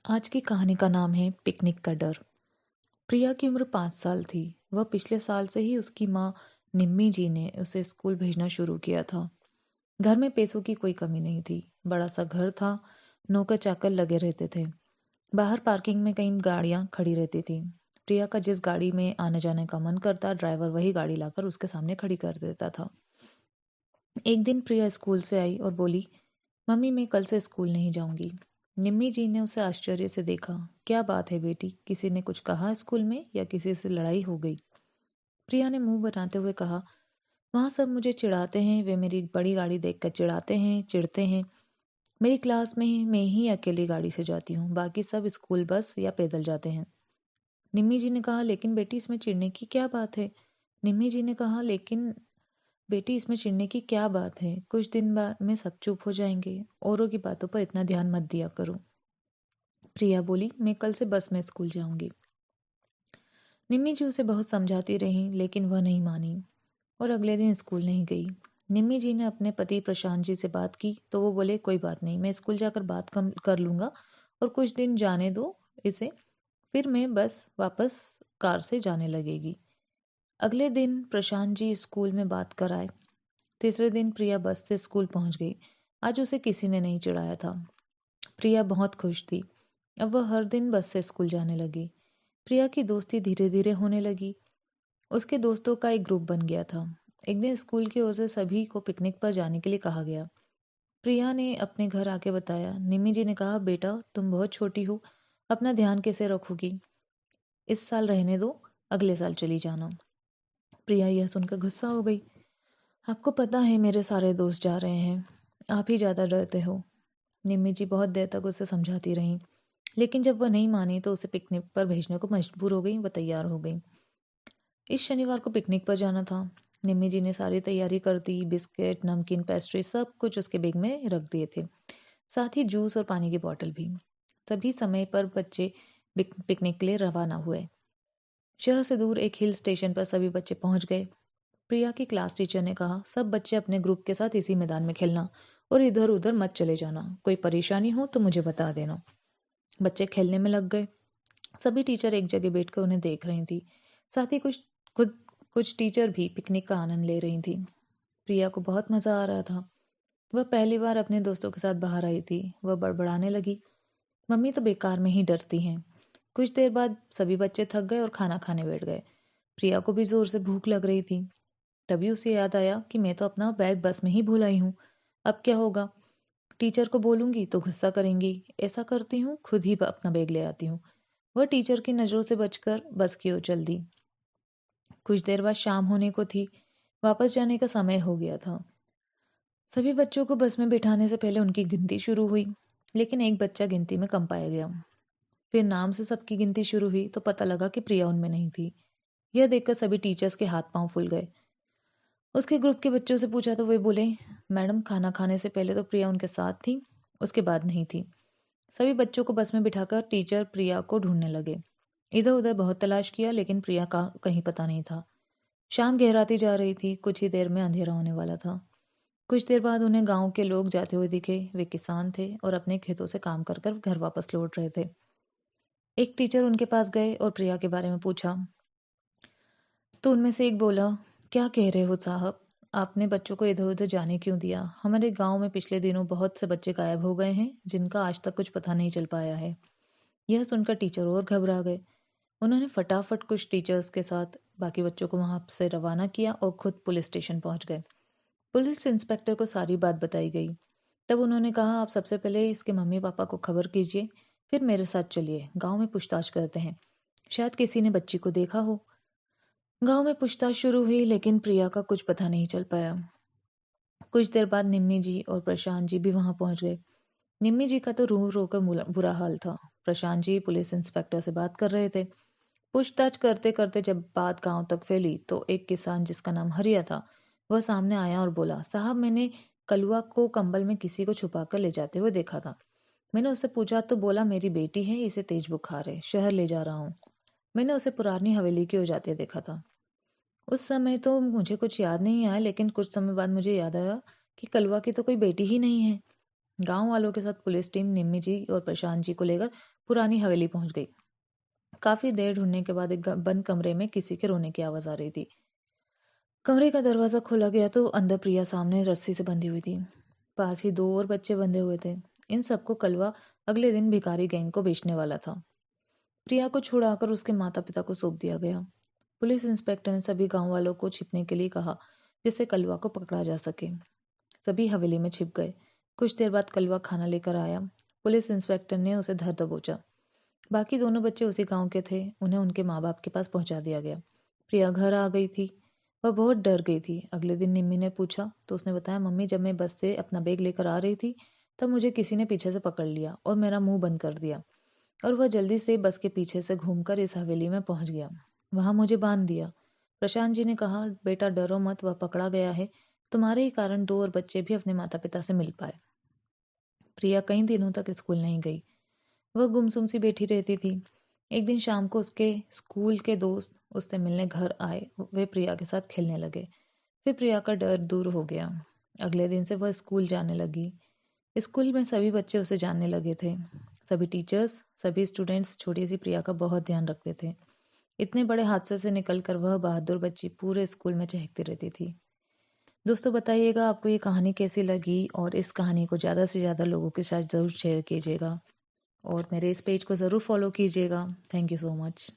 आज की कहानी का नाम है पिकनिक का डर। प्रिया की उम्र 5 साल थी। वह पिछले साल से ही उसकी माँ निम्मी जी ने उसे स्कूल भेजना शुरू किया था। घर में पैसों की कोई कमी नहीं थी। बड़ा सा घर था। नौकर चाकर लगे रहते थे। बाहर पार्किंग में कई गाड़ियां खड़ी रहती थी। प्रिया का जिस गाड़ी में आने जाने का मन करता, ड्राइवर वही गाड़ी लाकर उसके सामने खड़ी कर देता था। एक दिन प्रिया स्कूल से आई और बोली, मम्मी मैं कल से स्कूल नहीं जाऊंगी। निम्मी जी ने उसे आश्चर्य से देखा। क्या बात है बेटी, किसी ने कुछ कहा स्कूल में या किसी से लड़ाई हो गई? प्रिया ने मुंह बनाते हुए कहा, वहाँ सब मुझे चिढ़ाते हैं। वे मेरी बड़ी गाड़ी देखकर चिढ़ाते हैं, चिढ़ते हैं। मेरी क्लास में ही मैं ही अकेली गाड़ी से जाती हूँ, बाकी सब स्कूल बस या पैदल जाते हैं। निम्मी जी ने कहा, लेकिन बेटी इसमें चिढ़ने की क्या बात है? निम्मी जी ने कहा, लेकिन बेटी इसमें चिढ़ने की क्या बात है? कुछ दिन बाद में सब चुप हो जाएंगे। औरों की बातों पर इतना ध्यान मत दिया करो। प्रिया बोली, मैं कल से बस में स्कूल जाऊंगी। निम्मी जी उसे बहुत समझाती रही, लेकिन वह नहीं मानी और अगले दिन स्कूल नहीं गई। निम्मी जी ने अपने पति प्रशांत जी से बात की तो वो बोले, कोई बात नहीं, मैं स्कूल जाकर बात कम कर लूंगा और कुछ दिन जाने दो इसे, फिर मैं बस वापस कार से जाने लगेगी। अगले दिन प्रशांत जी स्कूल में बात कर आए। तीसरे दिन प्रिया बस से स्कूल पहुंच गई। आज उसे किसी ने नहीं चिढ़ाया था। प्रिया बहुत खुश थी। अब वह हर दिन बस से स्कूल जाने लगी। प्रिया की दोस्ती धीरे धीरे होने लगी। उसके दोस्तों का एक ग्रुप बन गया था। एक दिन स्कूल की ओर से सभी को पिकनिक पर जाने के लिए कहा गया। प्रिया ने अपने घर आके बताया। निम्मी जी ने कहा, बेटा तुम बहुत छोटी हो, अपना ध्यान कैसे रखोगी? इस साल रहने दो, अगले साल चली जाना। प्रिया यह सुनकर गुस्सा हो गई। आपको पता है मेरे सारे दोस्त जा रहे हैं, आप ही ज्यादा डरते हो। निम्मी जी बहुत देर तक उसे समझाती रहीं, लेकिन जब वह नहीं मानी तो उसे पिकनिक पर भेजने को मजबूर हो गई। वह तैयार हो गई। इस शनिवार को पिकनिक पर जाना था। निम्मी जी ने सारी तैयारी कर दी। बिस्किट, नमकीन, पेस्ट्री सब कुछ उसके बैग में रख दिए थे, साथ ही जूस और पानी की बोतल भी। सभी समय पर बच्चे पिकनिक के लिए रवाना हुए। शहर से दूर एक हिल स्टेशन पर सभी बच्चे पहुंच गए। प्रिया की क्लास टीचर ने कहा, सब बच्चे अपने ग्रुप के साथ इसी मैदान में खेलना और इधर उधर मत चले जाना। कोई परेशानी हो तो मुझे बता देना। बच्चे खेलने में लग गए। सभी टीचर एक जगह बैठकर उन्हें देख रही थी। साथ ही खुद कुछ टीचर भी पिकनिक का आनंद ले रही थी। प्रिया को बहुत मजा आ रहा था। वह पहली बार अपने दोस्तों के साथ बाहर आई थी। वह बड़बड़ाने लगी, मम्मी तो बेकार में ही डरती हैं। कुछ देर बाद सभी बच्चे थक गए और खाना खाने बैठ गए। प्रिया को भी जोर से भूख लग रही थी। तभी उसे याद आया कि मैं तो अपना बैग बस में ही भूल आई हूँ। अब क्या होगा? टीचर को बोलूंगी तो गुस्सा करेंगी। ऐसा करती हूँ, खुद ही अपना बैग ले आती हूँ। वह टीचर की नजरों से बचकर बस की ओर चल दी। कुछ देर बाद शाम होने को थी। वापस जाने का समय हो गया था। सभी बच्चों को बस में बिठाने से पहले उनकी गिनती शुरू हुई, लेकिन एक बच्चा गिनती में कम पाया गया। फिर नाम से सबकी गिनती शुरू हुई तो पता लगा कि प्रिया उनमें नहीं थी। यह देखकर सभी टीचर्स के हाथ पांव फूल गए। उसके ग्रुप के बच्चों से पूछा तो वे बोले, मैडम खाना खाने से पहले तो प्रिया उनके साथ थी, उसके बाद नहीं थी। सभी बच्चों को बस में बिठाकर टीचर प्रिया को ढूंढने लगे। इधर उधर बहुत तलाश किया, लेकिन प्रिया का कहीं पता नहीं था। शाम गहराती जा रही थी। कुछ ही देर में अंधेरा होने वाला था। कुछ देर बाद उन्हें गांव के लोग जाते हुए दिखे। वे किसान थे और अपने खेतों से काम कर कर घर वापस लौट रहे थे। एक टीचर उनके पास गए और प्रिया के बारे में पूछा तो उनमें से एक बोला, क्या कह रहे हो साहब? आपने बच्चों को इधर उधर जाने क्यों दिया? हमारे गांव में पिछले दिनों बहुत से बच्चे गायब हो गए हैं, जिनका आज तक कुछ पता नहीं चल पाया है। यह सुनकर टीचर और घबरा गए। उन्होंने फटाफट कुछ टीचर्स के साथ बाकी बच्चों को वहां से रवाना किया और खुद पुलिस स्टेशन पहुंच गए। पुलिस इंस्पेक्टर को सारी बात बताई गई। तब उन्होंने कहा, आप सबसे पहले इसके मम्मी पापा को खबर कीजिए, फिर मेरे साथ चलिए, गांव में पूछताछ करते हैं। शायद किसी ने बच्ची को देखा हो। गांव में पूछताछ शुरू हुई, लेकिन प्रिया का कुछ पता नहीं चल पाया। कुछ देर बाद निम्मी जी और प्रशांत जी भी वहां पहुंच गए। निम्मी जी का तो रो रो कर बुरा हाल था। प्रशांत जी पुलिस इंस्पेक्टर से बात कर रहे थे। पूछताछ करते करते जब बात गांव तक फैली तो एक किसान जिसका नाम हरिया था, वह सामने आया और बोला, साहब मैंने कलुआ को कंबल में किसी को छुपा कर ले जाते हुए देखा था। मैंने उससे पूछा तो बोला, मेरी बेटी है, इसे तेज बुखार है, शहर ले जा रहा हूँ। मैंने उसे पुरानी हवेली की ओर जाते देखा था। उस समय तो मुझे कुछ याद नहीं आया, लेकिन कुछ समय बाद मुझे याद आया कि कलवा की तो कोई बेटी ही नहीं है। गांव वालों के साथ पुलिस टीम निम्मी जी और प्रशांत जी को लेकर पुरानी हवेली पहुंच गई। काफी देर ढूंढने के बाद एक बंद कमरे में किसी के रोने की आवाज आ रही थी। कमरे का दरवाजा खोला गया तो अंदर प्रिया सामने रस्सी से बंधी हुई थी। पास ही दो और बच्चे बंधे हुए थे। इन सबको कलवा अगले दिन भिखारी गैंग को बेचने वाला था। प्रिया को छुड़ाकर उसके माता पिता को सौंप दिया गया। पुलिस इंस्पेक्टर ने सभी गांव वालों को छिपने के लिए कहा, जिससे कलवा को पकड़ा जा सके। सभी हवेली में छिप गए। कुछ देर बाद कलवा खाना लेकर आया। पुलिस इंस्पेक्टर ने उसे धर दबोचा। बाकी दोनों बच्चे उसी गांव के थे। उन्हें उनके माँ बाप के पास पहुंचा दिया गया। प्रिया घर आ गई थी। वह बहुत डर गई थी। अगले दिन निम्मी ने पूछा तो उसने बताया, मम्मी जब मैं बस से अपना बैग लेकर आ रही थी तब मुझे किसी ने पीछे से पकड़ लिया और मेरा मुंह बंद कर दिया, और वह जल्दी से बस के पीछे से घूमकर इस हवेली में पहुंच गया। वहां मुझे बांध दिया। प्रशांत जी ने कहा, बेटा डरो मत, वह पकड़ा गया है। तुम्हारे ही कारण दो और बच्चे भी अपने माता पिता से मिल पाए। प्रिया कई दिनों तक स्कूल नहीं गई। वह गुमसुम सी बैठी रहती थी। एक दिन शाम को उसके स्कूल के दोस्त उससे मिलने घर आए। वे प्रिया के साथ खेलने लगे। फिर प्रिया का डर दूर हो गया। अगले दिन से वह स्कूल जाने लगी। स्कूल में सभी बच्चे उसे जानने लगे थे। सभी टीचर्स, सभी स्टूडेंट्स छोटी सी प्रिया का बहुत ध्यान रखते थे। इतने बड़े हादसे से निकलकर वह बहादुर बच्ची पूरे स्कूल में चहकती रहती थी। दोस्तों बताइएगा आपको ये कहानी कैसी लगी, और इस कहानी को ज़्यादा से ज़्यादा लोगों के साथ ज़रूर शेयर कीजिएगा, और मेरे इस पेज को ज़रूर फॉलो कीजिएगा। Thank you so much.